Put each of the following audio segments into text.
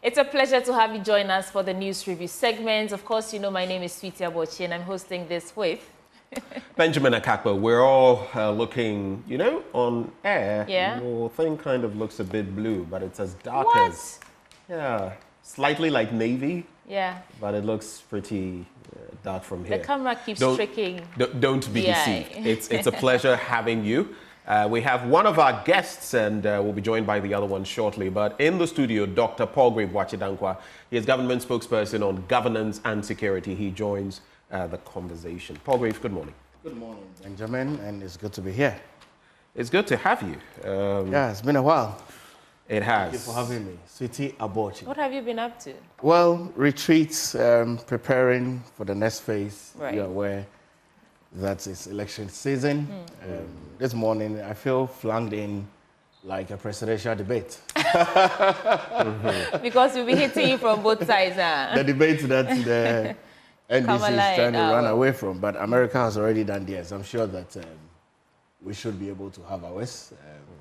It's a pleasure to have you join us for the news review segment. Of course, you know my name is Sweetie Abochi and I'm hosting this with... Benjamin Akakpo. We're all looking, you know, on air. Yeah. Your thing kind of looks a bit blue, but it's as dark What? as... Yeah, slightly like navy. Yeah. But it looks pretty dark from here. The camera keeps tricking. Don't be deceived. It's a pleasure having you. We have one of our guests, and we'll be joined by the other one shortly. But in the studio, Dr. Palgrave Wachidankwa. He is government spokesperson on governance and security. He joins the conversation. Palgrave, good morning. Good morning, Benjamin, and it's good to be here. It's good to have you. Yeah, it's been a while. It has. Thank you for having me. Sweetie Abochi. What have you been up to? Well, retreats, preparing for the next phase. Right. You're aware that it's election season. This morning, I feel flanked in like a presidential debate. Because we'll be hitting you from both sides. Huh? The debate that the NDC is trying to run away from, but America has already done theirs. I'm sure that we should be able to have ours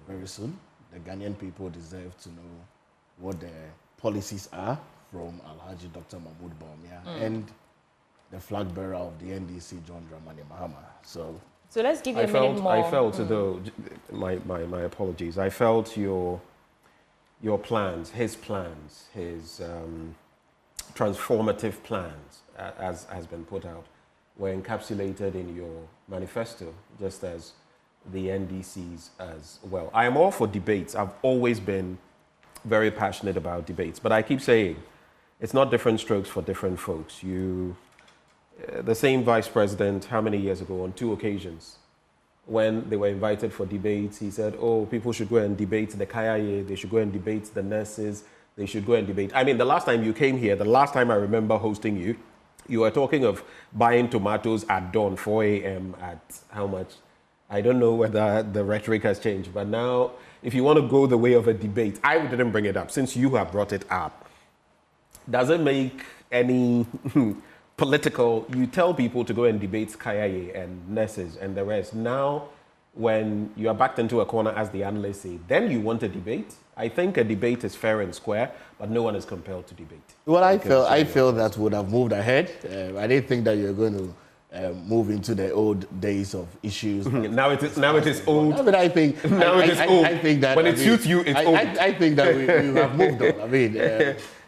very soon. The Ghanaian people deserve to know what the policies are from Alhaji Dr. Mahmoud Bawumia and the flag bearer of the NDC, John Dramani Mahama. So let's give you a minute more. I felt, though, my apologies. I felt your plans, his transformative plans, as has been put out, were encapsulated in your manifesto, just as the NDC's as well. I am all for debates. I've always been very passionate about debates, but I keep saying it's not different strokes for different folks. The same vice president, how many years ago, on 2 occasions, when they were invited for debates, he said, oh, people should go and debate the KIA, they should go and debate the nurses, they should go and debate. I mean, the last time you came here, the last time I remember hosting you, you were talking of buying tomatoes at dawn, 4 a.m. at how much? I don't know whether the rhetoric has changed, but now, if you want to go the way of a debate, I didn't bring it up, since you have brought it up. Does it make any political, you tell people to go and debate KIA and nurses and the rest. Now, when you are backed into a corner, as the analysts say, then you want a debate. I think a debate is fair and square, but no one is compelled to debate. Well, I feel that would have moved ahead. I didn't think that you're going to move into the old days of issues. Now it is old. I mean, I think old. I think that when it suits you, it's old. I think that we have moved on. I mean,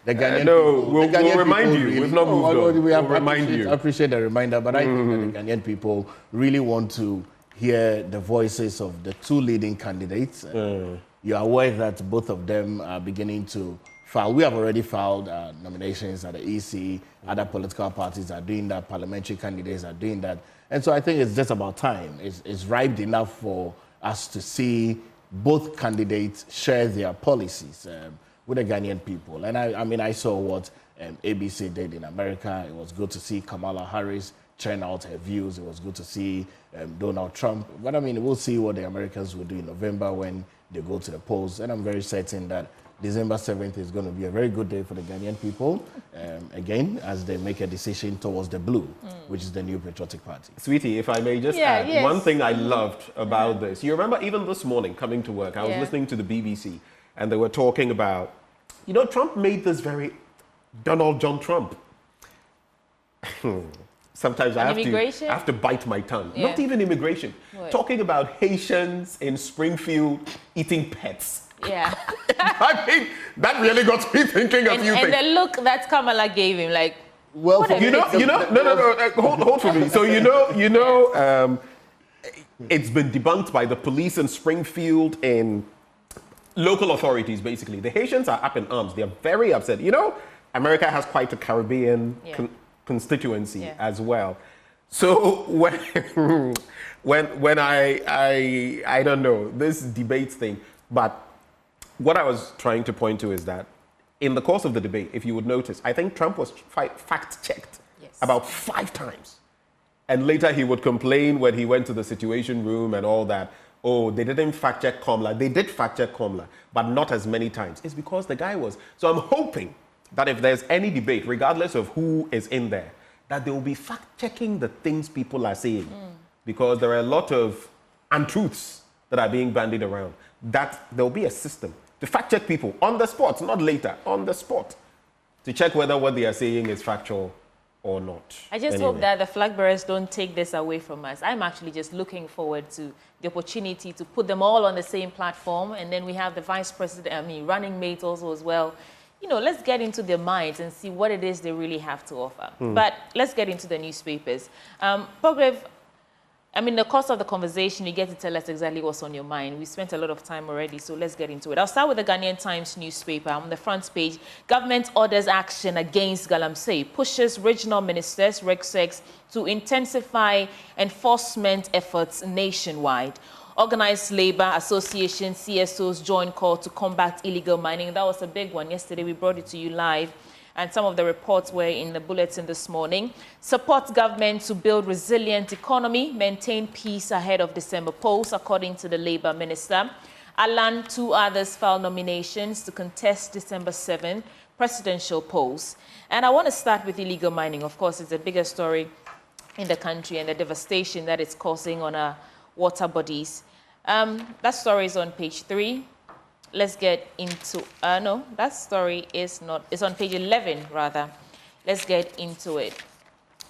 the Ghanaian no, people, we'll remind you. We've not moved on. We'll remind you. I appreciate the reminder, but I think that the Ghanaian people really want to hear the voices of the 2 leading candidates. You are aware that both of them are beginning to file. We have already filed nominations at the EC. Other political parties are doing that. Parliamentary candidates are doing that. And so I think it's just about time. It's ripe enough for us to see both candidates share their policies with the Ghanaian people. And I mean, I saw what ABC did in America. It was good to see Kamala Harris churn out her views. It was good to see Donald Trump. But I mean, we'll see what the Americans will do in November when they go to the polls. And I'm very certain that December 7th is going to be a very good day for the Ghanaian people, again, as they make a decision towards the blue, which is the new patriotic party. Sweetie, if I may just add, one thing I loved about this. You remember even this morning coming to work, I was listening to the BBC, and they were talking about, you know, Trump made this very Donald John Trump. Sometimes I have to bite my tongue. Not even immigration. What? Talking about Haitians in Springfield eating pets. Yeah. I mean, that really got me thinking a few things. And the look that Kamala gave him, like, well, hold for me. So it's been debunked by the police in Springfield and local authorities, basically. The Haitians are up in arms. They're very upset. You know, America has quite a Caribbean constituency as well. So when I don't know, this debate thing, but what I was trying to point to is that in the course of the debate, if you would notice, I think Trump was fact-checked about 5 times. And later he would complain when he went to the Situation Room and all that, oh, they didn't fact-check Kamala. They did fact-check Kamala, but not as many times. It's because the guy was. So I'm hoping that if there's any debate, regardless of who is in there, that they will be fact-checking the things people are saying. Because there are a lot of untruths that are being bandied around. That there will be a system to fact check people on the spot, not later, on the spot, to check whether what they are saying is factual or not. I just hope that the flag bearers don't take this away from us. I'm actually just looking forward to the opportunity to put them all on the same platform, and then we have the vice president, running mate also as well. You know, let's get into their minds and see what it is they really have to offer. But let's get into the newspapers. Pograve, in the course of the conversation, you get to tell us exactly what's on your mind. We spent a lot of time already, so let's get into it. I'll start with the Ghanaian Times newspaper. On the front page, government orders action against galamsey, pushes regional ministers, RegSecs, to intensify enforcement efforts nationwide. Organized Labor Association, CSOs join call to combat illegal mining. That was a big one. Yesterday, we brought it to you live. And some of the reports were in the bulletin this morning. Support government to build resilient economy, maintain peace ahead of December polls, according to the Labour Minister. Alan, 2 others filed nominations to contest December 7 presidential polls. And I want to start with illegal mining. Of course, it's the biggest story in the country and the devastation that it's causing on our water bodies. That story is on page 3. Let's get into, no, that story is not, it's on page 11 rather. Let's get into it.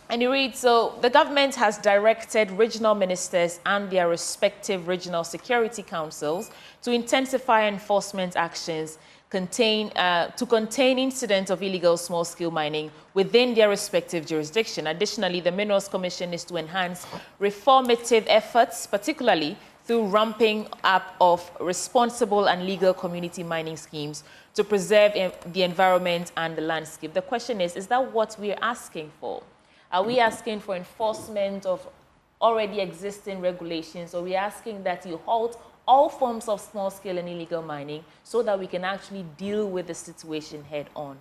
And you read, so the government has directed regional ministers and their respective regional security councils to intensify enforcement actions to contain incidents of illegal small-scale mining within their respective jurisdiction. Additionally, the Minerals Commission is to enhance reformative efforts, particularly through ramping up of responsible and legal community mining schemes to preserve the environment and the landscape. The question is that what we're asking for? Are we asking for enforcement of already existing regulations, or are we asking that you halt all forms of small-scale and illegal mining so that we can actually deal with the situation head-on?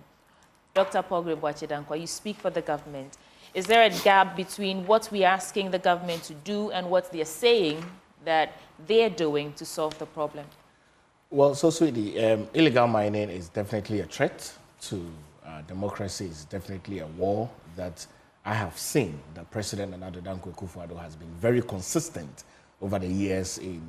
Dr. Pograve Boachedankwa, you speak for the government. Is there a gap between what we're asking the government to do and what they're saying that they're doing to solve the problem? Well, so sweetie, illegal mining is definitely a threat to democracy. It's definitely a war that I have seen that President Akufo-Addo has been very consistent over the years in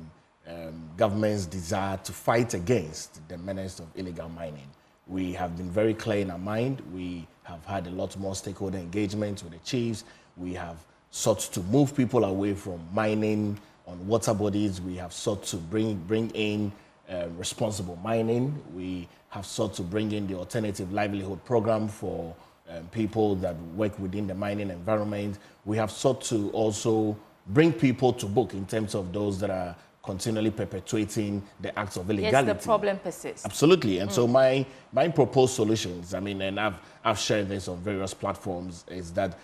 government's desire to fight against the menace of illegal mining. We have been very clear in our mind. We have had a lot more stakeholder engagement with the chiefs. We have sought to move people away from mining on water bodies. We have sought to bring in responsible mining. We have sought to bring in the alternative livelihood program for people that work within the mining environment. We have sought to also bring people to book in terms of those that are continually perpetuating the acts of illegality. Yes, the problem persists. Absolutely. And so my proposed solutions, and I've shared this on various platforms, is that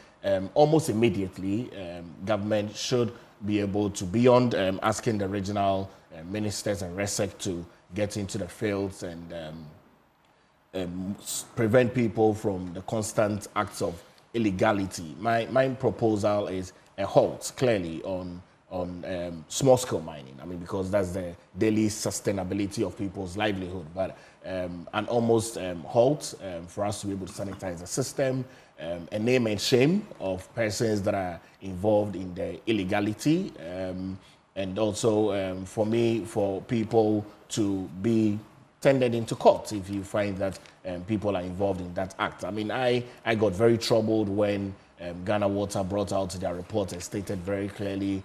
almost immediately government should be able to, beyond asking the regional ministers and RegSec to get into the fields and prevent people from the constant acts of illegality. My proposal is a halt, clearly, on small-scale mining. Because that's the daily sustainability of people's livelihood. But an almost halt for us to be able to sanitize the system, a name and shame of persons that are involved in the illegality, and also for people to be tendered into court if you find that people are involved in that act. I got very troubled when Ghana Water brought out their report and stated very clearly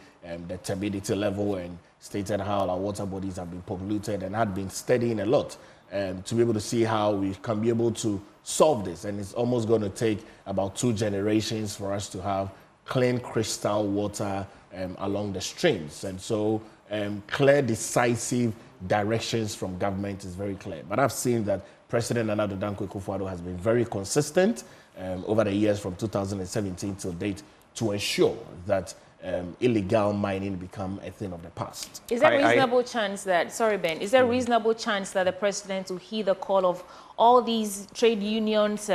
the turbidity level and stated how our water bodies have been polluted, and had been studying a lot to be able to see how we can be able to solve this. And it's almost going to take about 2 generations for us to have clean crystal water along the streams. And so clear, decisive directions from government is very clear. But I've seen that President Akufo-Addo has been very consistent over the years from 2017 till date to ensure that illegal mining become a thing of the past. Is there a reasonable chance that, sorry Ben, is there a reasonable chance that the president will heed the call of all these trade unions,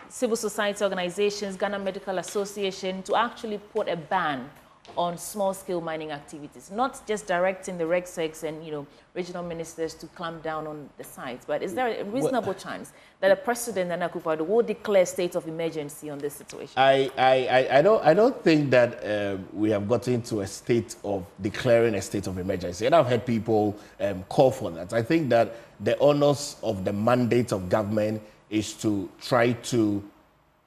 civil society organizations, Ghana Medical Association, to actually put a ban on small-scale mining activities, not just directing the RegSecs and regional ministers to clamp down on the sites, but is there a reasonable chance that the President Akufo-Addo will declare state of emergency on this situation? I don't think that we have gotten to a state of declaring a state of emergency, and I've heard people call for that. I think that the onus of the mandate of government is to try to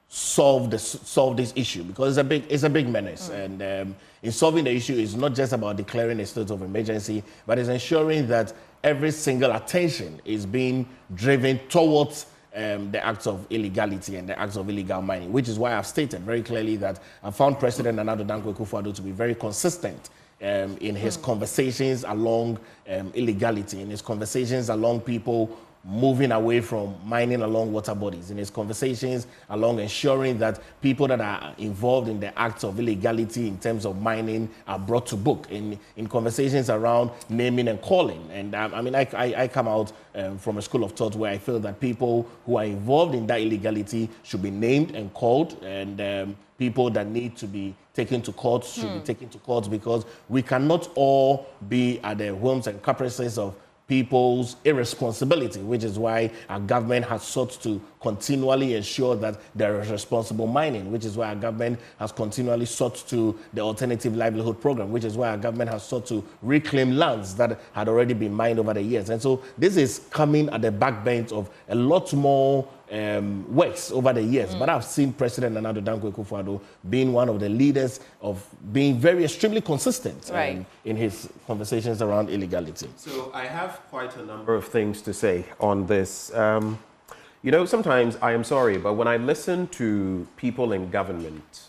solve this issue, because it's a big menace. And in solving the issue, it's not just about declaring a state of emergency, but it's ensuring that every single attention is being driven towards the acts of illegality and the acts of illegal mining, which is why I've stated very clearly that I found President Akufo-Addo Akufo-Addo to be very consistent in his conversations along illegality, in his conversations along people moving away from mining along water bodies, in his conversations along ensuring that people that are involved in the acts of illegality in terms of mining are brought to book, in conversations around naming and calling. And I mean, I come out from a school of thought where I feel that people who are involved in that illegality should be named and called, and people that need to be taken to court should be taken to court, because we cannot all be at the whims and caprices of people's irresponsibility, which is why our government has sought to continually ensure that there is responsible mining, which is why our government has continually sought to the alternative livelihood program, which is why our government has sought to reclaim lands that had already been mined over the years. And so this is coming at the backbench of a lot more works over the years. But I've seen President Akufo-Addo being one of the leaders of being extremely consistent in his conversations around illegality. So I have quite a number of things to say on this. You know, sometimes I am sorry, but when I listen to people in government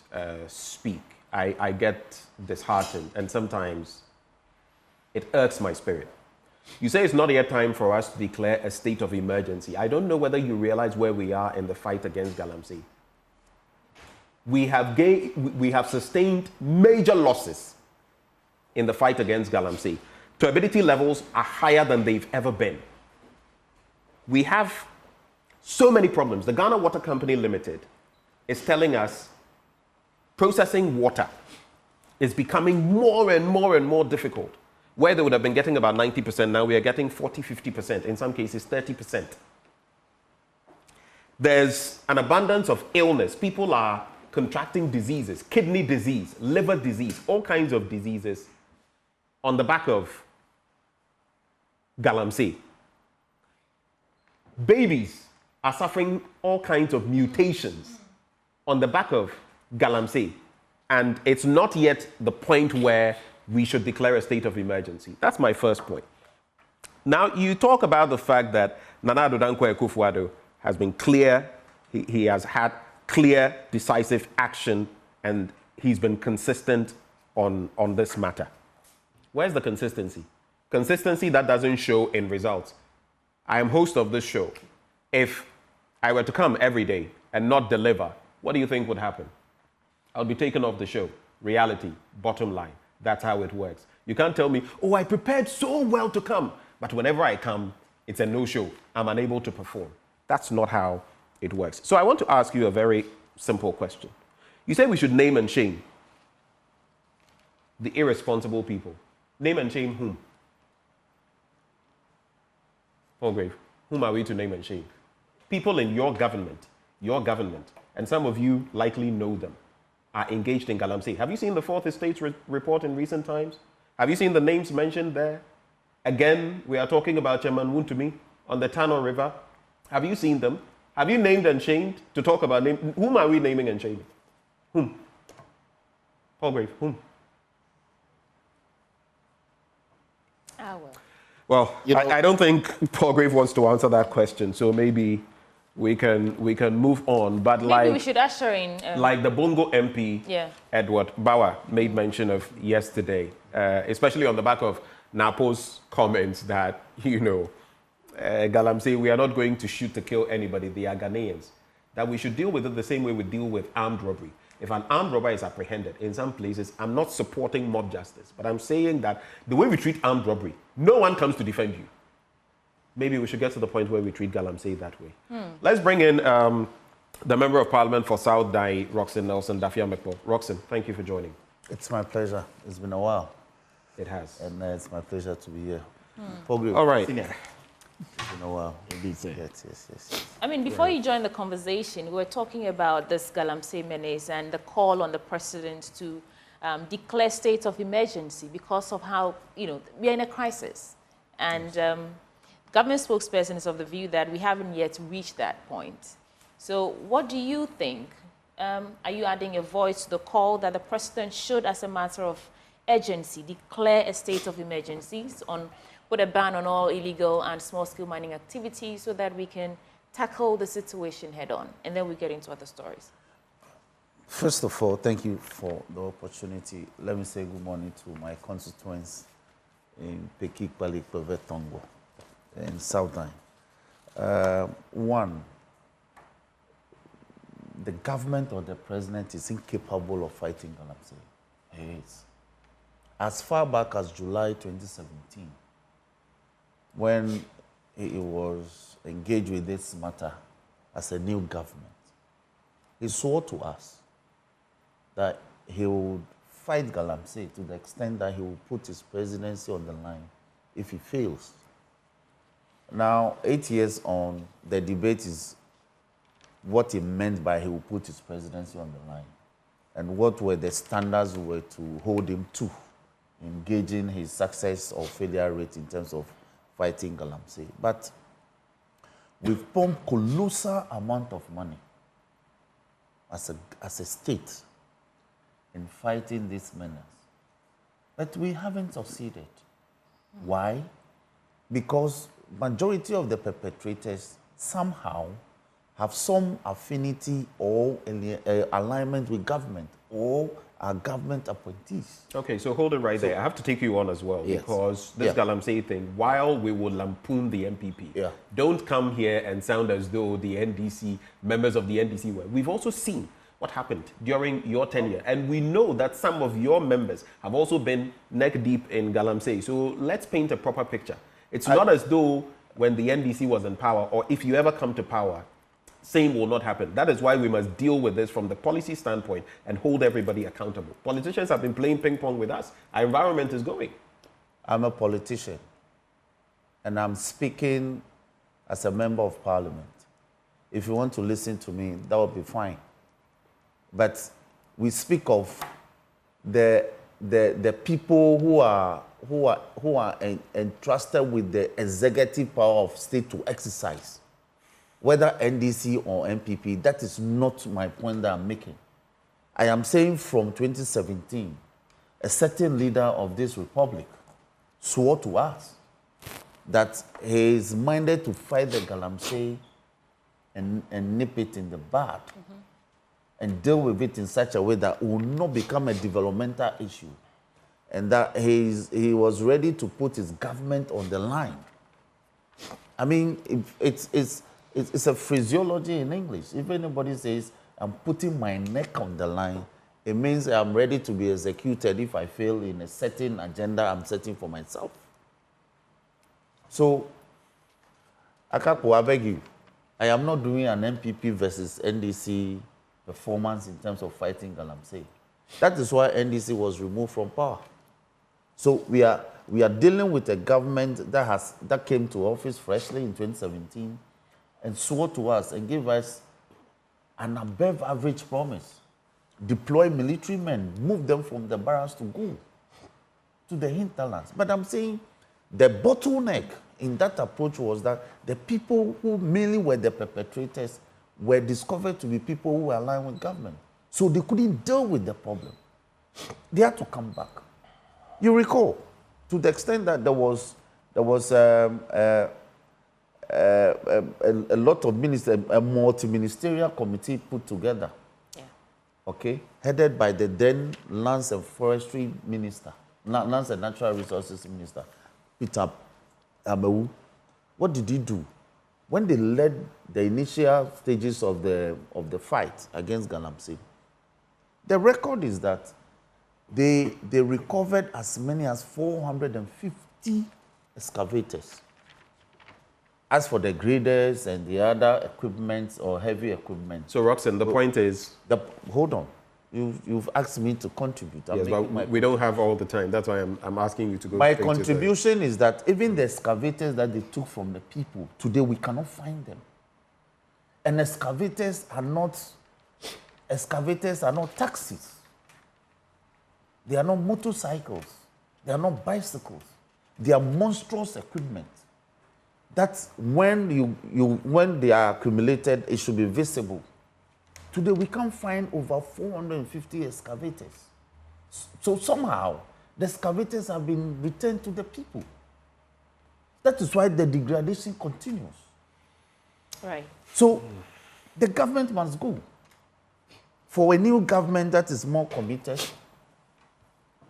speak, I get disheartened, and sometimes it irks my spirit. You say it's not yet time for us to declare a state of emergency. I don't know whether you realize where we are in the fight against galamsey. We have sustained major losses in the fight against galamsey. Turbidity levels are higher than they've ever been. We have so many problems. The Ghana Water Company Limited is telling us processing water is becoming more and more difficult. Where they would have been getting about 90%, now we are getting 40, 50%, in some cases 30%. There's an abundance of illness. People are contracting diseases, kidney disease, liver disease, all kinds of diseases on the back of galamsey. Babies are suffering all kinds of mutations on the back of galamsey. And it's not yet the point where we should declare a state of emergency. That's my first point. Now, you talk about the fact that Nana Addo Dankwa Akufo-Addo has been clear, he has had clear, decisive action, and he's been consistent on this matter. Where's the consistency? Consistency that doesn't show in results. I am host of this show. If I were to come every day and not deliver, what do you think would happen? I'll be taken off the show. Reality, bottom line. That's how it works. You can't tell me, oh, I prepared so well to come, but whenever I come, it's a no-show. I'm unable to perform. That's not how it works. So I want to ask you a very simple question. You say we should name and shame the irresponsible people. Name and shame whom? Palgrave, whom are we to name and shame? People in your government, and some of you likely know them, are engaged in galamsey. Have you seen the Fourth Estate's report in recent times? Have you seen the names mentioned there? Again, we are talking about Chairman Wuntumi on the Tano River. Have you seen them? Have you named and shamed to talk about name? Whom are we naming and shaming? Whom? Palgrave, whom? Well, you know, I don't think Palgrave wants to answer that question, so maybe we can move on. But maybe we should usher in like the Bongo MP, Edward Bauer, made mention of yesterday, especially on the back of Napo's comments that, you know, galamsey, we are not going to shoot to kill anybody. They are Ghanaians. That we should deal with it the same way we deal with armed robbery. If an armed robber is apprehended in some places, I'm not supporting mob justice, but I'm saying that the way we treat armed robbery, no one comes to defend you. Maybe we should get to the point where we treat galamsey that way. Let's bring in the Member of Parliament for South Dai, Roxanne Nelson Dafia-Mekpo. Roxanne, thank you for joining. It's my pleasure. It's been a while. It has. And it's my pleasure to be here. All right. It's been a while. Indeed, yes. I mean, before you join the conversation, we were talking about this galamsey menace and the call on the president to declare state of emergency because of how, you know, we are in a crisis. And government spokesperson is of the view that we haven't yet reached that point. So what do you think? Are you adding a voice to the call that the president should, as a matter of urgency, declare a state of emergencies, put a ban on all illegal and small-scale mining activities so that we can tackle the situation head-on? And then we get into other stories. First of all, thank you for the opportunity. Let me say good morning to my constituents in Pekik, Balik, Tongo, in Southern. One, the government or the president is incapable of fighting galamsey. He is. As far back as July 2017, when he was engaged with this matter as a new government, he swore to us that he would fight galamsey to the extent that he would put his presidency on the line if he fails. Now, 8 years on, the debate is what he meant by he would put his presidency on the line and what were the standards we were to hold him to in gauging his success or failure rate in terms of fighting galamsey. But we've pumped colossal amount of money as a state in fighting this menace. But we haven't succeeded. Why? Because majority of the perpetrators somehow have some affinity or alignment with government or are government appointees. Okay, so hold it right there. I have to take you on as well, Yes. because this galamsey thing, while we will lampoon the MPP, don't come here and sound as though the NDC, members of the NDC were. We've also seen what happened during your tenure, and we know that some of your members have also been neck deep in galamsey. So let's paint a proper picture. It's not as though when the NDC was in power, or if you ever come to power, same will not happen. That is why we must deal with this from the policy standpoint and hold everybody accountable. Politicians have been playing ping pong with us. Our environment is going. I'm a politician, and I'm speaking as a member of parliament. If you want to listen to me, that would be fine. But we speak of the people who are entrusted with the executive power of state to exercise, whether NDC or MPP. That is not my point that I'm making. I am saying from 2017, a certain leader of this republic swore to us that he is minded to fight the galamsey and nip it in the bud and deal with it in such a way that it will not become a developmental issue, and that he was ready to put his government on the line. I mean, it's a phraseology in English. If anybody says, I'm putting my neck on the line, it means I'm ready to be executed if I fail in a certain agenda I'm setting for myself. So, Akako, I beg you, I am not doing an MPP versus NDC performance in terms of fighting galamsey. That is why NDC was removed from power. So we are dealing with a government that came to office freshly in 2017 and swore to us and gave us an above average promise. Deploy military men, move them from the barracks to go to the hinterlands. But I'm saying the bottleneck in that approach was that the people who mainly were the perpetrators were discovered to be people who were aligned with government. So they couldn't deal with the problem. They had to come back. You recall, to the extent that there was a lot of ministers, a multi-ministerial committee put together, okay, headed by the then Lands and Forestry Minister, Lands and Natural Resources Minister, Peter Amewu. What did he do? When they led the initial stages of the fight against galamsey, the record is that they recovered as many as 450 excavators. As for the graders and the other equipment or heavy equipment. So, Roxanne, the point is... Hold on. You've asked me to contribute. Yes, but we don't have all the time. That's why I'm asking you to go. My contribution is that even the excavators that they took from the people, today we cannot find them. And excavators are not taxis. They are not motorcycles. They are not bicycles. They are monstrous equipment. That's when they are accumulated, it should be visible. Today, we can't find over 450 excavators. So somehow, the excavators have been returned to the people. That is why the degradation continues. Right. So the government must go. For a new government that is more committed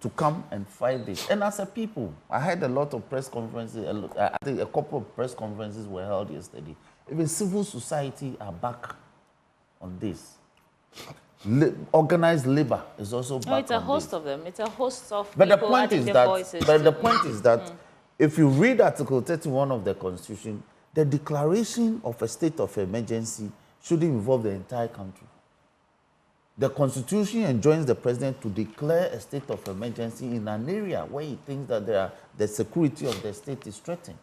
to come and fight this. And as a people, I had a lot of press conferences, I think a couple of press conferences were held yesterday. Even civil society are back on this. Organized labor is also back on this. It's a host of them. It's a host of but people the point adding is their that, voices. But the point is that if you read Article 31 of the Constitution, the declaration of a state of emergency shouldn't involve the entire country. The Constitution enjoins the president to declare a state of emergency in an area where he thinks that the security of the state is threatened.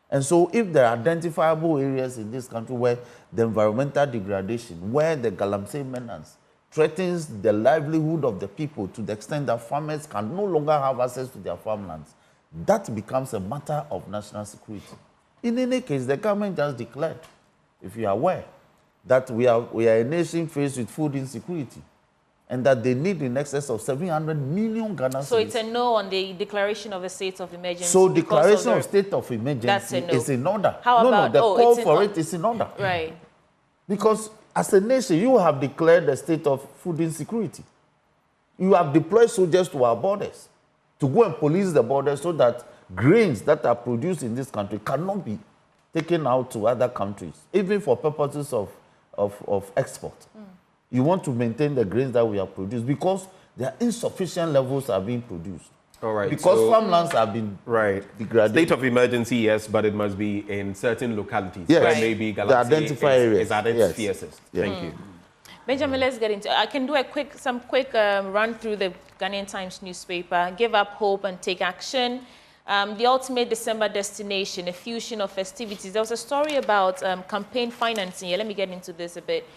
And so if there are identifiable areas in this country where the environmental degradation, where the galamsey menace threatens the livelihood of the people to the extent that farmers can no longer have access to their farmlands, that becomes a matter of national security. In any case, the government just declared, if you are aware, that we are a nation faced with food insecurity and that they need in excess of 700 million Ghana cedis. So it's a no on the declaration of a state of emergency. So declaration of state of emergency is in order. How about, the call for it is in order. Right. Because as a nation, you have declared a state of food insecurity. You have deployed soldiers to our borders to go and police the borders so that grains that are produced in this country cannot be taken out to other countries, even for purposes of export. You want to maintain the grains that we have produced because there are insufficient levels are being produced. All right. Because farmlands have been degraded. State of emergency, yes, but it must be in certain localities. Yes. Where maybe the identified areas is at its fiercest. Thank you. Benjamin, let's get into it. I can do some quick run through the Ghanaian Times newspaper. Give up hope and take action. The ultimate December destination, a fusion of festivities. There was a story about campaign financing. Let me get into this a bit.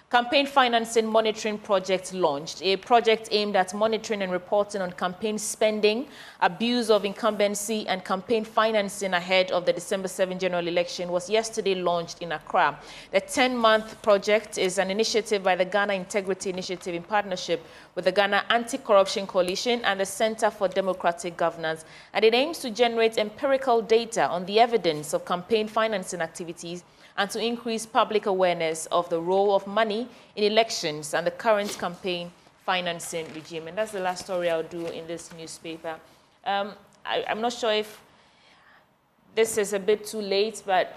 Campaign financing monitoring project launched, a project aimed at monitoring and reporting on campaign spending, abuse of incumbency, and campaign financing ahead of the December 7 general election was yesterday launched in Accra. The 10-month project is an initiative by the Ghana Integrity Initiative in partnership with the Ghana Anti-Corruption Coalition and the Center for Democratic Governance, and it aims to generate empirical data on the evidence of campaign financing activities and to increase public awareness of the role of money in elections and the current campaign financing regime. And that's the last story I'll do in this newspaper. I'm not sure if this is a bit too late, but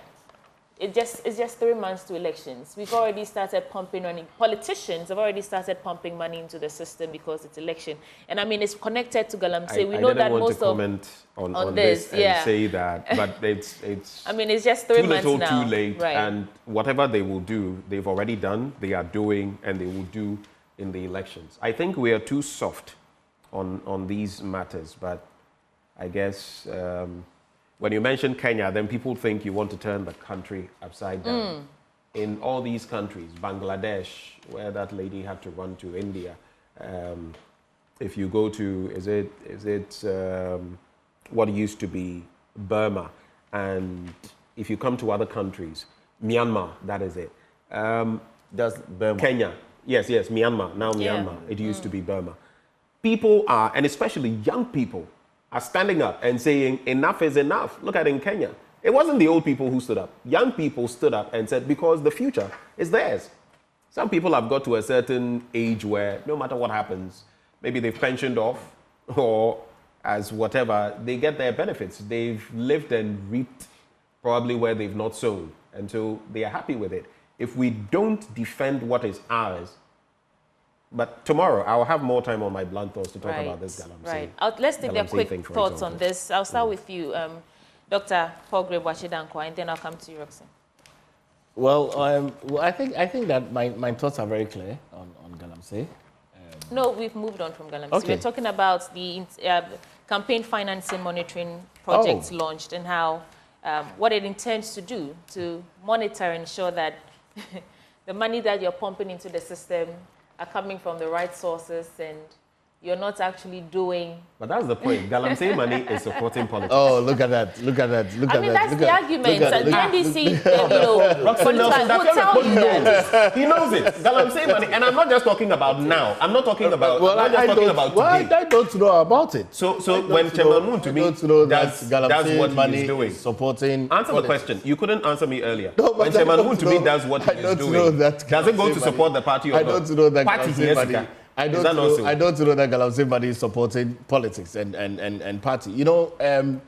it's just 3 months to elections. We've already started pumping money. Politicians have already started pumping money into the system because it's election. And I mean, it's connected to galamsey. We know that most of... I didn't want to comment on this and say that, but it's I mean, it's just 3 months now. Too little, too late. Right. And whatever they will do, they've already done, they are doing, and they will do in the elections. I think we are too soft on these matters, but I guess... when you mention Kenya, then people think you want to turn the country upside down. In all these countries, Bangladesh, where that lady had to run to, India. If you go to, is it what used to be Burma? And if you come to other countries, Myanmar, that is it. That's Burma. Kenya, yes, Myanmar, now Myanmar. It used to be Burma. People are, and especially young people, are standing up and saying, enough is enough. Look at in Kenya. It wasn't the old people who stood up. Young people stood up and said, because the future is theirs. Some people have got to a certain age where no matter what happens, maybe they've pensioned off or as whatever, they get their benefits. They've lived and reaped probably where they've not sown. And so they are happy with it. If we don't defend what is ours, but tomorrow, I'll have more time on my blunt thoughts to talk about this galamsey. Right. Let's take their quick thoughts on this. I'll start with you, Dr. Paul Greb-Wachidankwa, and then I'll come to you, Roxanne. Well, I think that my thoughts are very clear on galamsey. No, we've moved on from galamsey. Okay. We're talking about the campaign financing monitoring project launched and how what it intends to do to monitor and ensure that the money that you're pumping into the system are coming from the right sources and you're not actually doing. But that's the point. Galamsey money is supporting politics. Oh, look at that. Look at that. Look at that. I mean, that's the argument. The NDC, Roxanne Nelson, will tell you that. he knows it. Galamsey money, and I'm not just talking about now. I'm not talking about. Well, I'm not just talking about today. I don't know about it. So when Chairman Moon to me does what money he's doing, supporting. Answer the question. You couldn't answer me earlier. No, when Chairman Moon to me does what he's doing, does it go to support the party or not? I don't know that party money. I don't know that galamsey money is supporting politics and party. You know,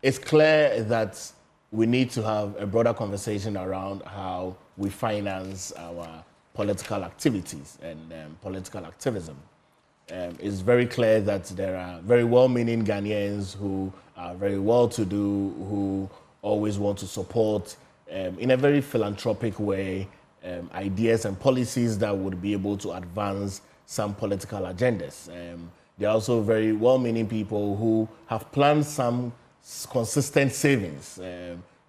it's clear that we need to have a broader conversation around how we finance our political activities and political activism. It's very clear that there are very well-meaning Ghanaians who are very well-to-do, who always want to support, in a very philanthropic way, ideas and policies that would be able to advance some political agendas. There are also very well-meaning people who have planned some consistent savings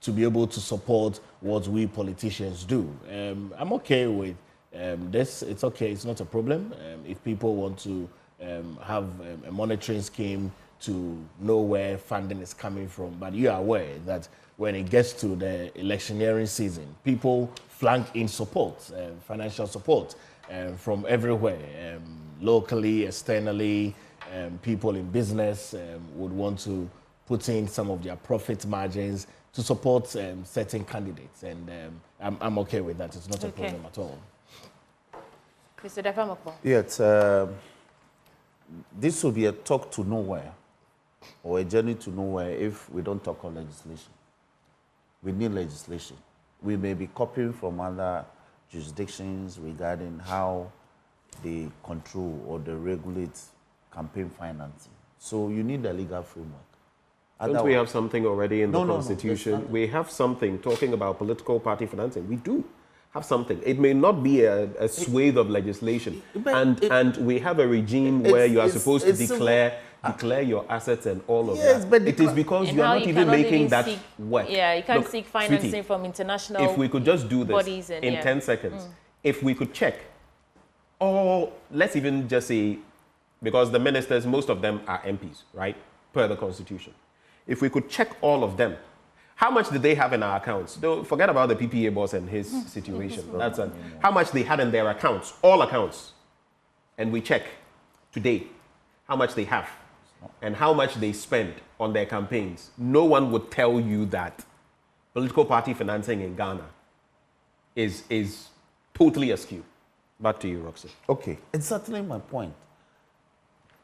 to be able to support what we politicians do. I'm okay with this. It's okay. It's not a problem. If people want to have a monitoring scheme to know where funding is coming from, but you are aware that when it gets to the electioneering season, people flank in support, financial support from everywhere, locally, externally. People in business would want to put in some of their profit margins to support certain candidates, and I'm okay with that. It's not a problem at all. Mr. Dafamokpo. Yes, this will be a talk to nowhere or a journey to nowhere if we don't talk on legislation. We need legislation. We may be copying from other jurisdictions regarding how they control or they regulate campaign financing. So you need a legal framework. Don't we have something already in the Constitution? We have something talking about political party financing. We do have something. It may not be a swathe of legislation. And we have a regime where you are supposed to declare your assets and all of that. But it is because you are not even making that work. Yeah, you can't seek financing sweetie, from international if we could just do this in 10 seconds, if we could check, or let's even just say, because the ministers, most of them are MPs, right, per the Constitution. If we could check all of them, how much did they have in our accounts? Don't forget about the PPA boss and his situation. That's how much they had in their accounts, all accounts. And we check today how much they have and how much they spend on their campaigns. No one would tell you that political party financing in Ghana is totally askew. Back to you, Roxy. Okay, it's certainly my point.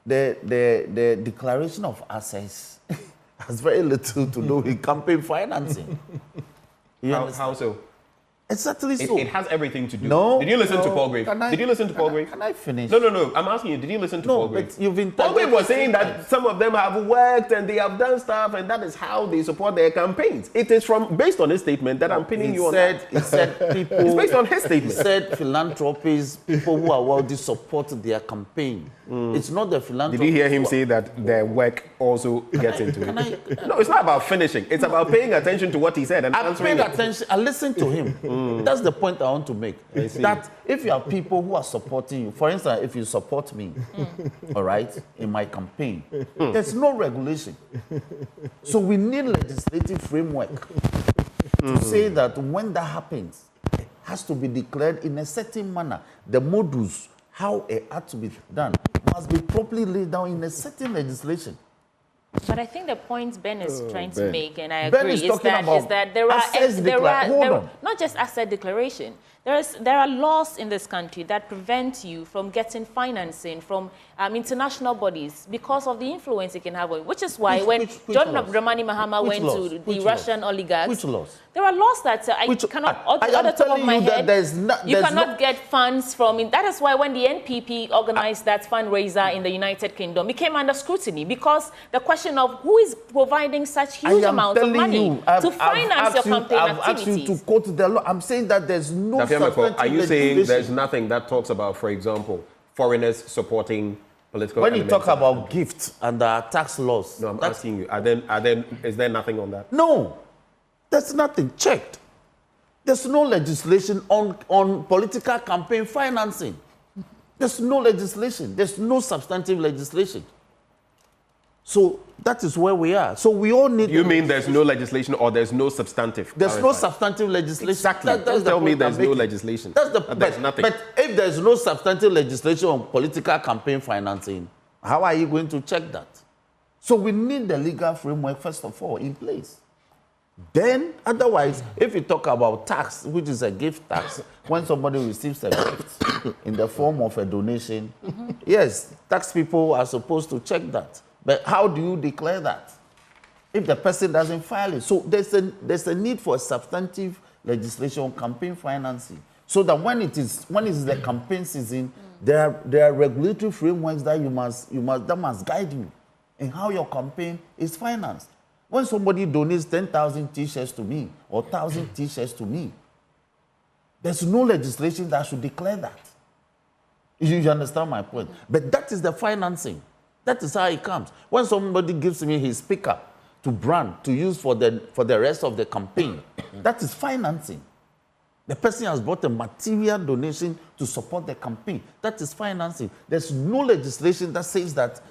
The declaration of assets has very little to do with campaign financing. How so? It's certainly so. It has everything to do. No. Did you listen to Paul Grave? Did you listen to Paul Grave? Can I finish? No. I'm asking you, did you listen to Paul Grave? But you've been Paul Grave was saying that some of them have worked and they have done stuff, and that is how they support their campaigns. It is based on his statement that I'm pinning you on that. He said people... It's based on his statement. He said philanthropists, people who are wealthy, support their campaign. It's not the philanthropists... Did you hear him say that their work also gets into it? No, it's not about finishing. It's about paying attention to what he said and answering it. I paid attention. I listened to him. That's the point I want to make. That if you have people who are supporting you, for instance, if you support me, all right, in my campaign, there's no regulation. So we need legislative framework to say that when that happens, it has to be declared in a certain manner. The modus, how it had to be done, must be properly laid down in a certain legislation. But I think the point Ben is trying to make, and I agree, is that there are not just asset declaration. There are laws in this country that prevent you from getting financing from international bodies because of the influence it can have on you, which is why when John Dramani Mahama went to the Russian oligarchs, which laws? There are laws that I cannot, on the top of my head, you cannot get funds from it. That is why when the NPP organized that fundraiser in the United Kingdom, it came under scrutiny because the question of who is providing such huge amounts of money to finance your campaign activities. I've asked you to quote the law. I'm saying that there's no are you saying there's nothing that talks about, for example, foreigners supporting political when you talk about gifts and tax laws? No, I'm asking you. Is there nothing on that? No, there's nothing checked. There's no legislation on political campaign financing. There's no legislation. There's no substantive legislation. So that is where we are. So we all need... You mean there's no legislation or there's no substantive? There's no substantive legislation. Exactly. Don't tell me there's no legislation. There's nothing. But if there's no substantive legislation on political campaign financing, how are you going to check that? So we need the legal framework, first of all, in place. Then, otherwise, if you talk about tax, which is a gift tax, when somebody receives a gift in the form of a donation, yes, tax people are supposed to check that. But how do you declare that if the person doesn't file it? So there's a need for substantive legislation on campaign financing, so that when it is the campaign season, there are regulatory frameworks that must guide you in how your campaign is financed. When somebody donates 10,000 T-shirts to me or 1,000 T-shirts to me, there's no legislation that should declare that. You understand my point? But that is the financing. That is how it comes. When somebody gives me his speaker to brand, to use for the rest of the campaign, that is financing. The person has brought a material donation to support the campaign. That is financing. There's no legislation that says that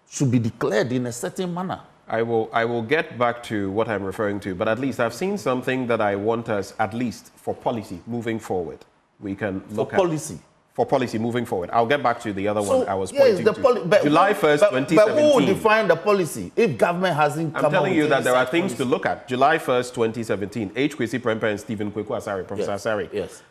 should be declared in a certain manner. I will get back to what I'm referring to, but at least I've seen something that I want us, at least for policy moving forward, we can look at. For policy moving forward. I'll get back to the other one I was pointing to. July 1st, 2017. But who will define the policy if government hasn't come I'm telling you that there are things policy to look at. July 1st, 2017. H. Kwesi Prempeh and Stephen Kweku Asare, Professor Asare. Yes.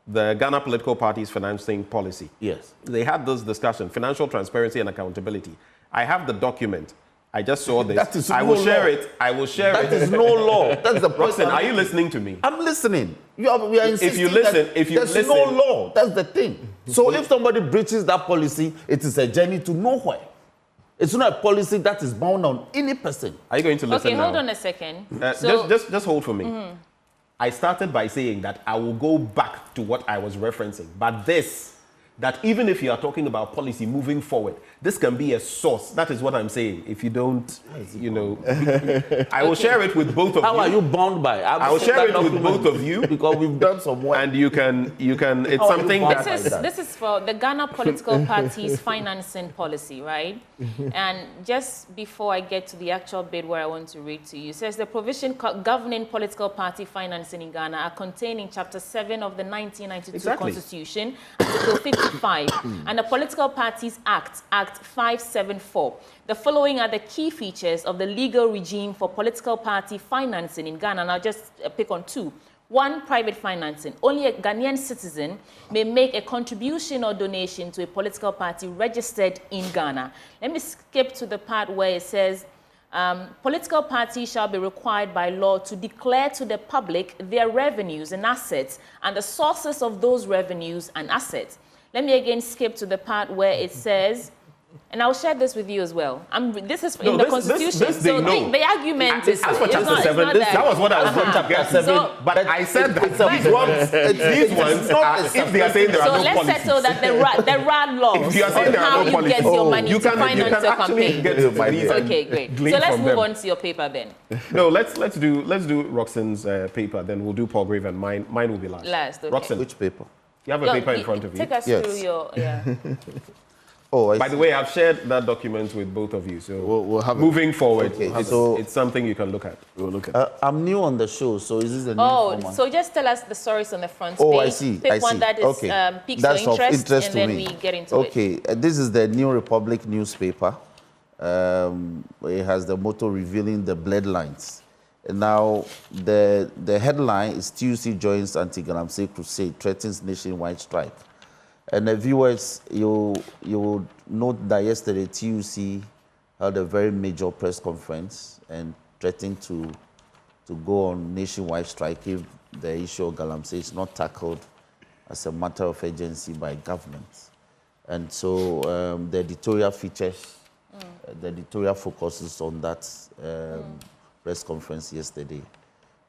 The Ghana political parties financing policy. Yes. They had this discussion, financial transparency and accountability. I have the document. I just saw this. That is I will share it. I will share it. That is no law. That's the point. Roxanne, are you listening to me? I'm listening. We are insisting if you listen, there's no law. That's the thing. So if somebody breaches that policy, it is a journey to nowhere. It's not a policy that is bound on any person. Are you going to listen now? Okay, hold on a second. Just hold for me. I started by saying that I will go back to what I was referencing. But that even if you are talking about policy moving forward, this can be a source. That is what I'm saying. If you don't, I will share it with both of you. How are you bound by? I will share it with both of you because we've done some work. And you can. It's something that this is for the Ghana political parties financing policy, right? And just before I get to the actual bit where I want to read to you, it says the provision governing political party financing in Ghana are contained in Chapter 7 of the 1992 Constitution, Article 55, and the Political Parties Act 574. The following are the key features of the legal regime for political party financing in Ghana, and I'll just pick on two. One, private financing. Only a Ghanaian citizen may make a contribution or donation to a political party registered in Ghana. Let me skip to the part where it says, political parties shall be required by law to declare to the public their revenues and assets and the sources of those revenues and assets. Let me again skip to the part where it says, and I'll share this with you as well. This is in the Constitution. So the argument is as for Chapter 7. That was what I was going to get. But I said that these ones, if they are saying there are no policies. So let's settle that there are laws on how you get your money to finance your campaign. Okay, great. So let's move on to your paper then. No, let's do Roxanne's paper. Then we'll do Paul Grave and mine. Mine will be last. Okay. Roxanne, which paper? You have a paper in front of you. Take us through your By the way, I've shared that document with both of you. So we'll have moving forward, so it's something you can look at. We'll look at. I'm new on the show, so is this a new format? So just tell us the stories on the front page. I see. Pick one that is, piques your interest and then we get into it. Okay, this is the New Republic newspaper. It has the motto revealing the bloodlines. Now, the headline is TUC joins anti-galamsey crusade, threatens nationwide strike. And the viewers, you will note that yesterday TUC held a very major press conference and threatened to go on nationwide strike if the issue of galamsey is not tackled as a matter of urgency by government. And so the editorial features, the editorial focuses on that press conference yesterday.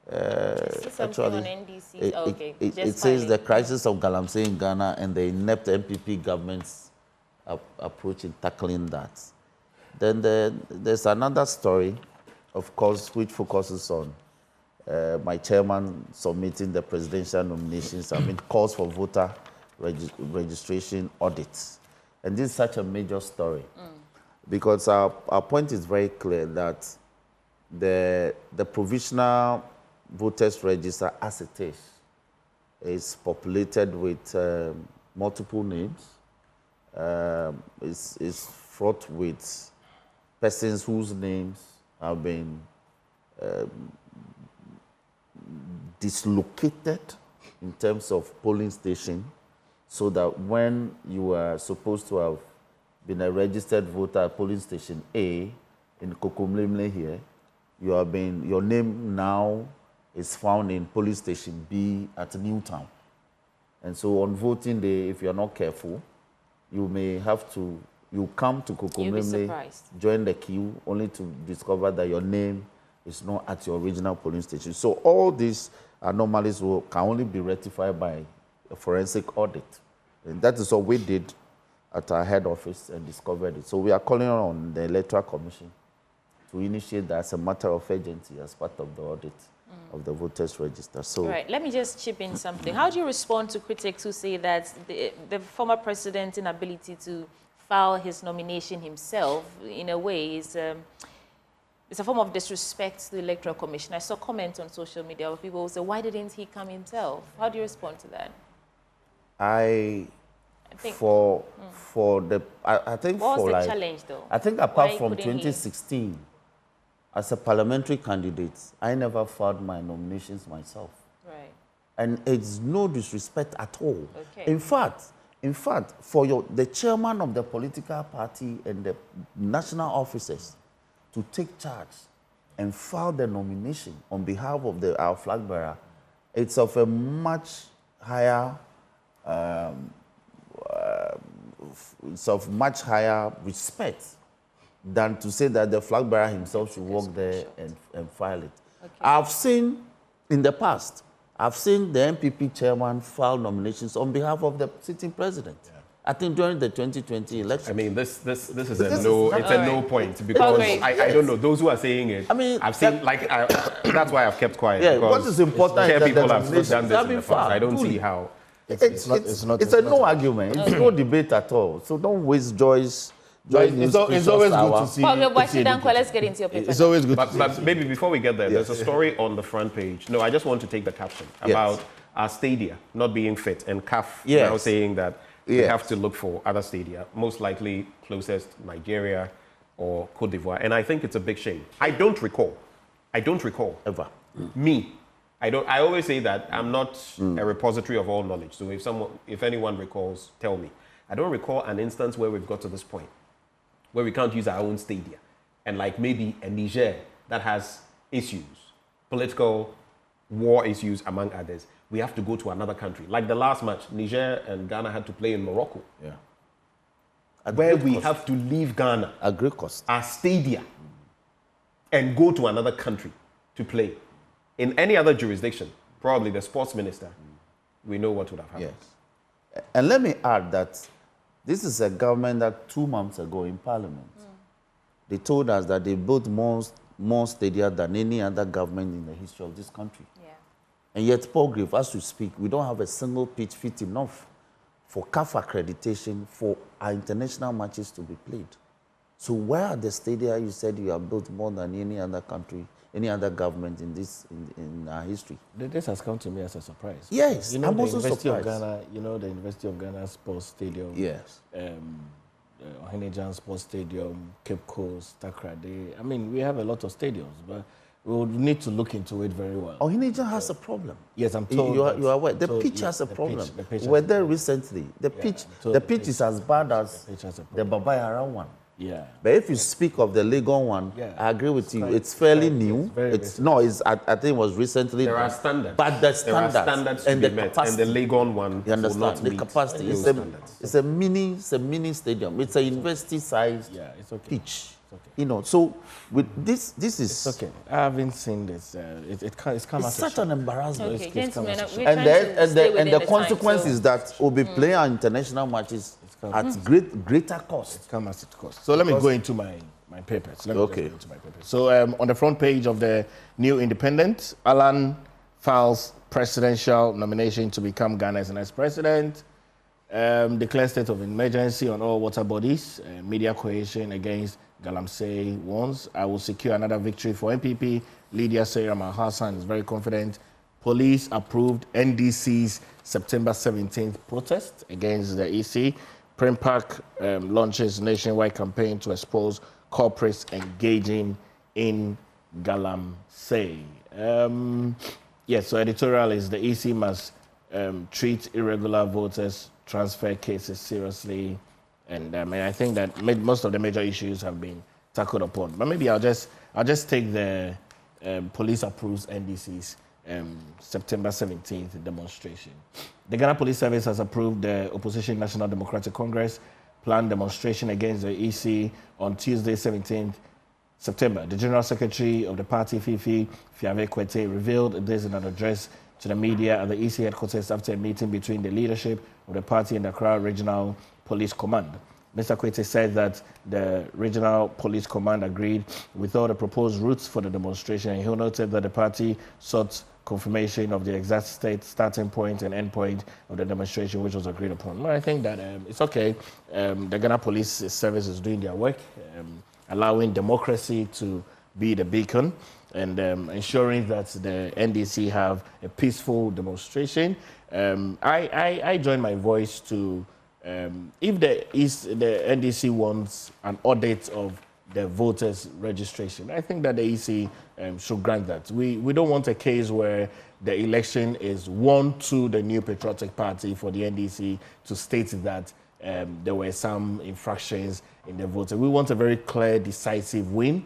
Actually, on NDC. It says the crisis of galamsey in Ghana and the inept MPP government's approach in tackling that. Then there's another story, of course, which focuses on my chairman submitting the presidential nominations. Calls for voter registration audits. And this is such a major story because our point is very clear that the provisional voters register as it is populated with multiple names, is fraught with persons whose names have been dislocated in terms of polling station, so that when you are supposed to have been a registered voter at polling station A in Kokomlemle here, your name now is found in polling station B at Newtown. And so on voting day, if you're not careful, you may have to, you come to Kokomlemle, join the queue, only to discover that your name is not at your original polling station. So all these anomalies can only be rectified by a forensic audit. And that is what we did at our head office and discovered it. So we are calling on the Electoral Commission to initiate that as a matter of urgency as part of the audit of the voters register. So, right, let me just chip in something. How do you respond to critics who say that the former president's inability to file his nomination himself, in a way, is it's a form of disrespect to the Electoral Commission? I saw comments on social media where people say, why didn't he come himself? How do you respond to that? I think for the what was the challenge though? I think apart from 2016, as a parliamentary candidate, I never filed my nominations myself. Right. And it's no disrespect at all. Okay. In fact, for the chairman of the political party and the national officers to take charge and file the nomination on behalf of our flag bearer, it's of a much higher respect than to say that the flag bearer himself should walk there and file it. Okay. I've seen in the past, the MPP chairman file nominations on behalf of the sitting president. Yeah. I think during the 2020 election. I mean, this is a no point, because I don't know, those who are saying it, I mean, I've seen, that's why I've kept quiet. Yeah, what is important is that people have done this in the past. I don't see how. It's a no argument. It's no debate at all. So don't waste Joy's. It's always good to see. Let's get into your paper. It's always good. But maybe before we get there, there's a story on the front page. No, I just want to take the caption about our stadia not being fit, and CAF now saying that we have to look for other stadia, most likely closest Nigeria or Cote d'Ivoire. And I think it's a big shame. I don't recall ever. Me. I always say that I'm not a repository of all knowledge. So if anyone recalls, tell me. I don't recall an instance where we've got to this point, where we can't use our own stadia. And like maybe a Niger that has issues, political war issues, among others, we have to go to another country. Like the last match, Niger and Ghana had to play in Morocco. Yeah. Where we have to leave Ghana, our stadia, and go to another country to play. In any other jurisdiction, probably the sports minister, we know what would have happened. Yes. And let me add that this is a government that 2 months ago in Parliament, they told us that they built more stadia than any other government in the history of this country. Yeah. And yet, Paul Griff, as we speak, we don't have a single pitch fit enough for CAF accreditation for our international matches to be played. So where are the stadia you said you have built more than any other country, any other government in our history? This has come to me as a surprise. Yes, I'm also surprised. The University of Ghana Sports Stadium. Yes. Ohenijan Sports Stadium, Cape Coast, Takrade. I mean, we have a lot of stadiums, but we would need to look into it very well. Ohenijan has a problem. Yes, I'm told. You are aware. The pitch has a problem. We were there recently. The pitch is as bad as the Babayara one. Yeah. But if you speak of the Legon one, I agree with you. It's fairly new. I think it was recently. There are standards. But the standards and the capacity. And the Legon one, you understand? The capacity. It's a mini stadium. It's a university-sized pitch. Okay. So with this is. It's okay. I haven't seen this. It's come as such an embarrassment. Okay, gentlemen, and the consequence is that we'll be playing our international matches at greater cost. It comes as it costs. So let me go into my papers. So on the front page of the New Independent, Alan files presidential nomination to become Ghana's next president. declare state of emergency on all water bodies. Media coalition against galamsey warns. I will secure another victory for MPP. Lydia Seyram Hassan is very confident. Police approved NDC's September 17th protest against the EC. Prem Park launches nationwide campaign to expose corporates engaging in galamsey. Yes, so editorial is the EC must treat irregular voters transfer cases seriously, and I think that most of the major issues have been tackled upon. But maybe I'll just take the police approves NDC's September 17th demonstration. The Ghana Police Service has approved the Opposition National Democratic Congress planned demonstration against the EC on Tuesday, 17th September. The General Secretary of the party, Fifi Fiave Kwete, revealed this in an address to the media at the EC headquarters after a meeting between the leadership of the party and the Accra Regional Police Command. Mr. Kwete said that the Regional Police Command agreed with all the proposed routes for the demonstration, and he noted that the party sought confirmation of the exact starting point and end point of the demonstration, which was agreed upon. Well, I think that it's okay. The Ghana Police Service is doing their work, allowing democracy to be the beacon, and ensuring that the NDC have a peaceful demonstration. I join my voice to, if the NDC wants an audit of the voters' registration, I think that the EC should grant that. We don't want a case where the election is won to the New Patriotic Party for the NDC to state that there were some infractions in the voter. We want a very clear, decisive win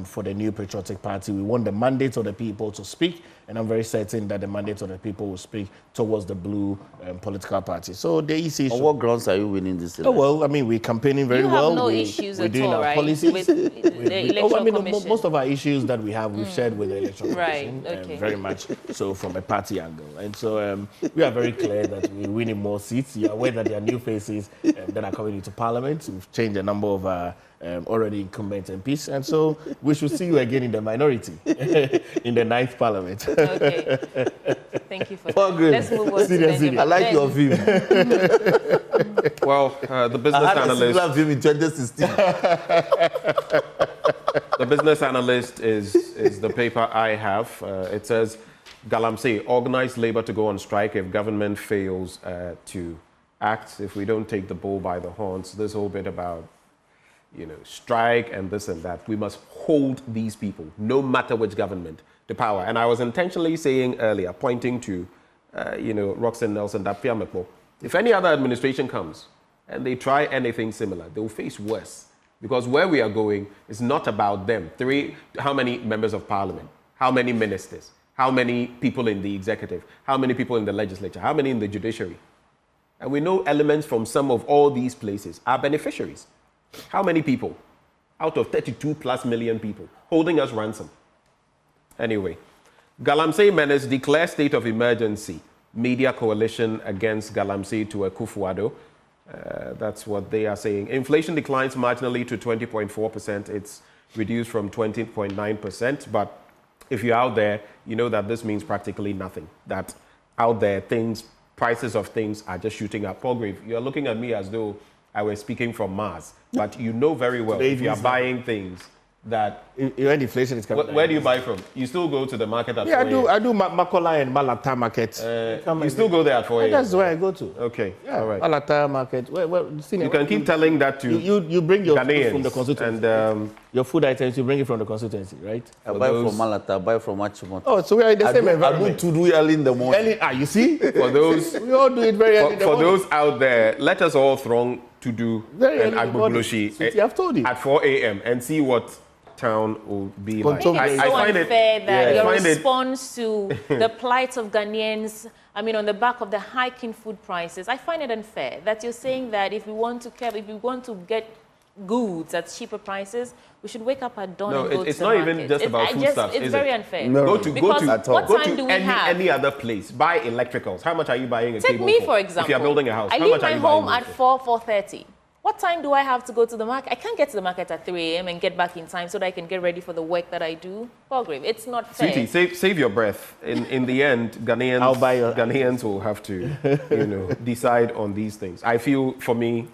for the New Patriotic Party. We want the mandate of the people to speak, and I'm very certain that the mandate of the people will speak towards the blue political party. So the EC should... On what grounds are you winning this election? Oh, well, I mean, we're campaigning very well. You have no issues at all, right? Policies. With the Electoral Commission? Most of our issues that we have, we've shared with the Electoral Commission. Right, okay. Very much so from a party angle. And so we are very clear that we're winning more seats. You're aware that there are new faces that are coming into Parliament. We've changed a number of already incumbent MPs. And so we should see you again in the minority in the 9th Parliament. Okay. Thank you for that. Good. Let's move on Seriously, to I like your view. Well, the business I had analyst. a similar view in 2016. The business analyst is the paper I have. It says, galamsey, organized labor to go on strike if government fails to act, if we don't take the bull by the horns. This whole bit about, strike and this and that. We must hold these people, no matter which government, to power. And I was intentionally saying earlier, pointing to, Roxanne Nelson, Dapia Mekpo. If any other administration comes and they try anything similar, they will face worse. Because where we are going is not about them. How many members of parliament? How many ministers? How many people in the executive? How many people in the legislature? How many in the judiciary? And we know elements from some of all these places are beneficiaries. How many people out of 32+ million people holding us ransom? Anyway, galamsey menace declares state of emergency. Media coalition against galamsey to Akufo-Addo. That's what they are saying. Inflation declines marginally to 20.4%. It's reduced from 20.9%. But if you're out there, you know that this means practically nothing. That out there, prices of things are just shooting up. Paul Grave, you're looking at me as though I was speaking from Mars. But you know very well, if you are buying things that... When inflation is coming... Where do you buy from? You still go to the market at 4 a.m.? Yeah, I do Makola and Malata market. You still go there at 4 a.m.? That's where I go to. Okay, yeah, all right. Malata market. You can keep telling that to you bring your Ghanaians food from the constituency. And, your food items, you bring it from the constituency, right? I buy from Malata, I buy from Achimota. Oh, so we are in the same environment. I do early in the morning. You see? For those... we all do it very early in the morning. For those out there, let us all throng to do an Agbogloshi at 4 a.m. and see what town will be like. I find it unfair that your response to the plight of Ghanaians, on the back of the hiking food prices, I find it unfair that you're saying that if we want to get goods at cheaper prices, we should wake up at dawn and go to the market. It's not even just about foodstuffs, It's very unfair. No. Go to have? any other place. Buy electricals. How much are you buying a cable for example. If you're building a house, I how leave much are my you buying home at 4:30. what time do I have to go to the market? I can't get to the market at 3 a.m. and get back in time so that I can get ready for the work that I do. Palgrave, it's not fair. Sweetie, save your breath. In the end, Ghanaians will have to, decide on these things. I feel, for me,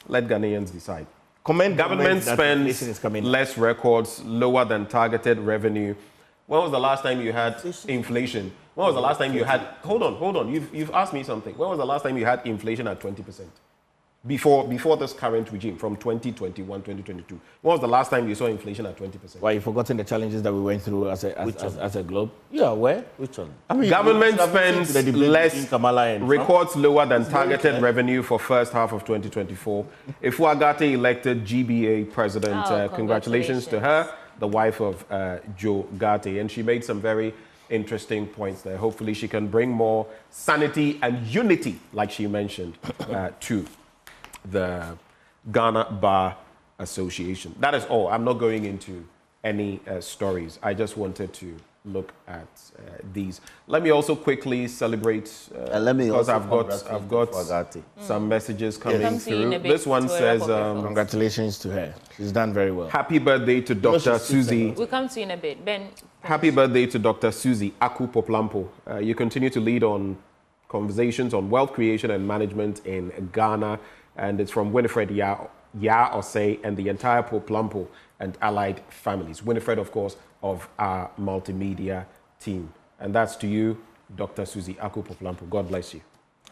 let Ghanaians decide. Government spends less records, lower than targeted revenue. When was the last time you had inflation? When was the last time you had... Hold on. You've asked me something. When was the last time you had inflation at 20%? Before this current regime, from 2021, 2022. When was the last time you saw inflation at 20%? Why, you've forgotten the challenges that we went through as a globe? You are aware? Which one? I mean, government spends less, records lower than targeted revenue for first half of 2024. Akufo-Addo elected GBA president. Congratulations to her, the wife of Joe Garte. And she made some very interesting points there. Hopefully she can bring more sanity and unity, like she mentioned, to the Ghana Bar Association. That is all. I'm not going into any stories. I just wanted to look at these. Let me also quickly celebrate because I've got some messages coming through. This one says, congratulations to her. She's done very well. Happy birthday to Dr. Susie. We'll come to you in a bit. Ben. Happy birthday to Dr. Susie Akufo-Addo. You continue to lead on conversations on wealth creation and management in Ghana. And it's from Winifred Ya Osei and the entire Poplampo and allied families. Winifred, of course, of our multimedia team. And that's to you, Dr. Susie Akufo-Addo. God bless you.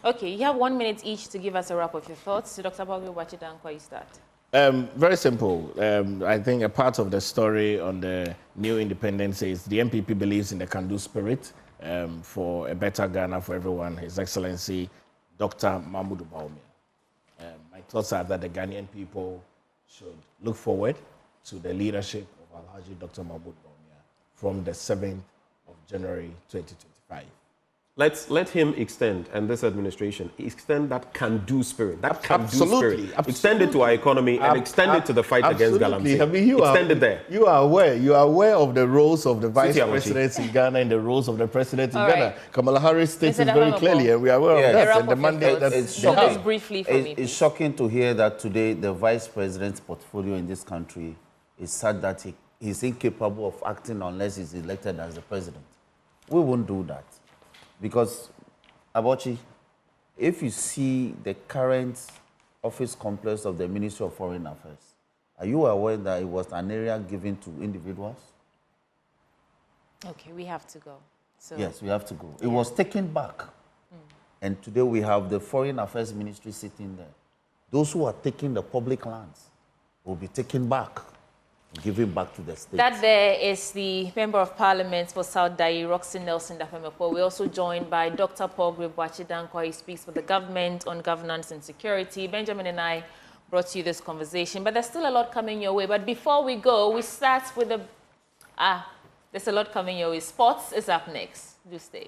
Okay, you have 1 minute each to give us a wrap of your thoughts. So Dr. Akufo-Addo, you start. Very simple. I think a part of the story on the new independence is the MPP believes in the can-do spirit for a better Ghana for everyone. His Excellency, Dr. Mahmoud Bawumia. My thoughts are that the Ghanaian people should look forward to the leadership of Alhaji Dr. Mahmoud Bawumia from the 7th of January 2025. Let him extend, and this administration, extend that can-do spirit. That can-do spirit. Extend it to our economy and extend it to the fight against galamsey. I mean, extend it there. You are aware of the roles of the vice president in Ghana and the roles of the president in Ghana. Kamala Harris states it very clearly, and we are aware of that. And the mandate that just briefly for me. It's shocking to hear that today the vice president's portfolio in this country is such that he's incapable of acting unless he's elected as the president. We won't do that. Because, Abochi, if you see the current office complex of the Ministry of Foreign Affairs, are you aware that it was an area given to individuals? Okay, we have to go. So, yes, we have to go. Yeah. It was taken back. And today we have the Foreign Affairs Ministry sitting there. Those who are taking the public lands will be taken back. Giving back to the state. That there is the Member of Parliament for South Dai, Roxy Nelson Dafemepo. We're also joined by Dr. Palgrave Bwachidankwa. He speaks for the government on governance and security. Benjamin and I brought you this conversation, but there's still a lot coming your way. But before we go, we start with there's a lot coming your way. Sports is up next. Do stay.